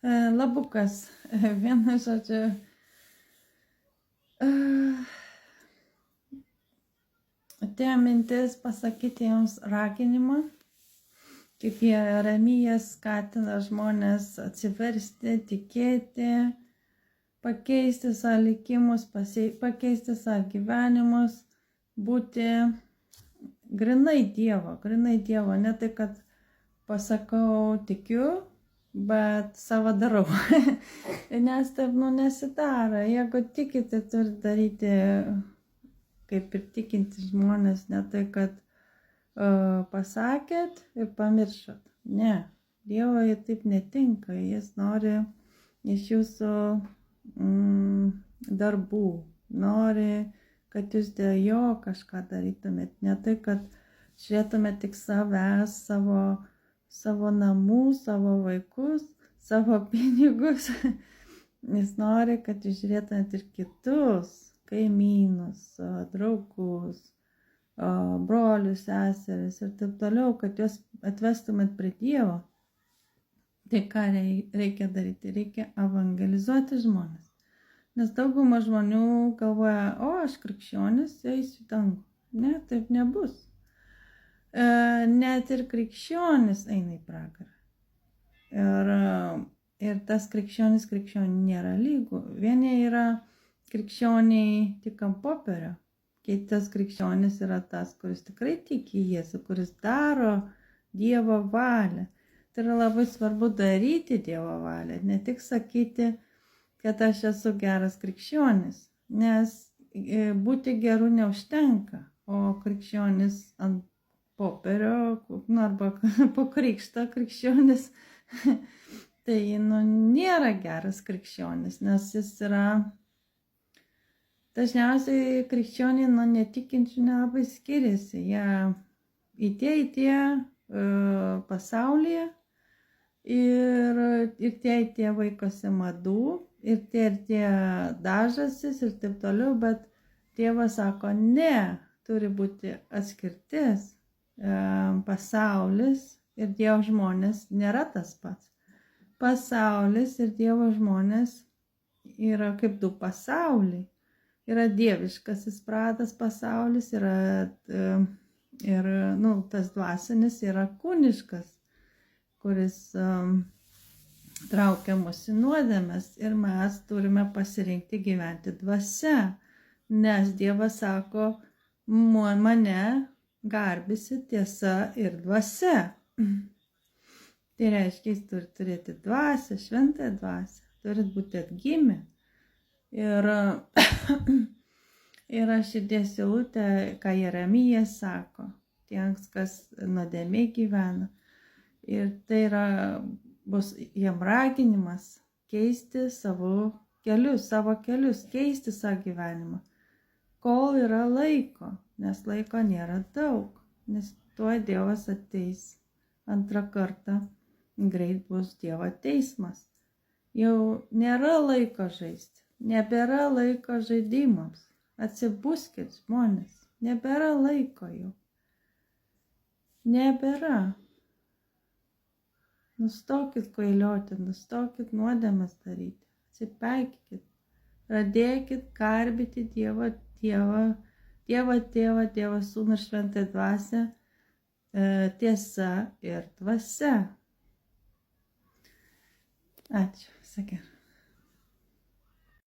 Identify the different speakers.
Speaker 1: Labukas. Vienu žodžiu. Atėjo mintis pasakyti jiems raginimą, kaip Jeremijas skatina žmonės atsiversti, tikėti, pakeisti savo likimus, pakeisti savo gyvenimus, būti grinai Dievo, ne tai, kad pasakau tikiu, bet savo darau. Nes taip, nesidaro. Jeigu tikite, turi daryti kaip ir tikinti žmonės, ne tai, kad pasakėt ir pamiršot. Ne, Dievui taip netinka, jis nori iš jūsų darbų, nori, kad jūs dėl jo kažką darytumėt, ne tai, kad žiūrėtumėt tik savęs, savo namų, savo vaikus, savo pinigus. Jis nori, kad jūs žiūrėtumėt ir kitus, kaimynus, draugus, brolius, seseris ir taip toliau, kad juos atvestumėt prie Dievo. Tai ką reikia daryti? Reikia evangelizuoti žmonės. Nes dauguma žmonių galvoja, aš krikščionis, eisiu į dangų. Ne, taip nebus. Net ir krikščionis eina į pragarą. Ir tas krikščionis nėra lygų. Vieni yra krikščioniai tik ant popierio. Kitas krikščionis yra tas, kuris tikrai tiki Jėzų, kuris daro Dievo valią. Tai yra labai svarbu daryti Dievo valią, ne tik sakyti, kad aš esu geras krikščionis, nes būti geru neužtenka, o krikščionis ant popierio, arba po krikšto krikščionis, tai nėra geras krikščionis, nes jis yra dažniausiai krikščioniai nuo netikinčių nelabai skiriasi. Jie įtie pasaulyje ir tie vaikosi madų, ir tie dažasis ir taip toliau, bet Dievas sako, ne, turi būti atskirtis. Pasaulis ir Dievo žmonės nėra tas pats. Pasaulis ir Dievo žmonės yra kaip du pasauliai. Yra dieviškasis pradas pasaulis, yra tas dvasinis yra kūniškas, kuris traukia mus į nuodėmes ir mes turime pasirinkti gyventi dvasia, nes Dievas sako, mane garbisi tiesa ir dvasia. Tai reiškia, jis turi turėti dvasią, šventąją dvasią, turi būti atgimę. Ir širdies eilutė, ką Jeremijas sako, tiems, kas nuodėmėj gyvena. Ir tai bus jam raginimas keisti savo kelius, keisti savo gyvenimą, kol yra laiko, nes laiko nėra daug, nes tuoj Dievas ateis antrą kartą, greit bus Dievo teismas. Jau nėra laiko žaisti, nebėra laiko žaidimams, atsibuskit žmonės, nebėra laiko jau, nebėra. Nustokit kvailioti, nustokit nuodėmes daryti, atsipeikykit, pradėkit garbyti Dievą, Tėvą, Sūnų ir Šventąją Dvasią, tiesa ir dvasia. Ačiū, sakė.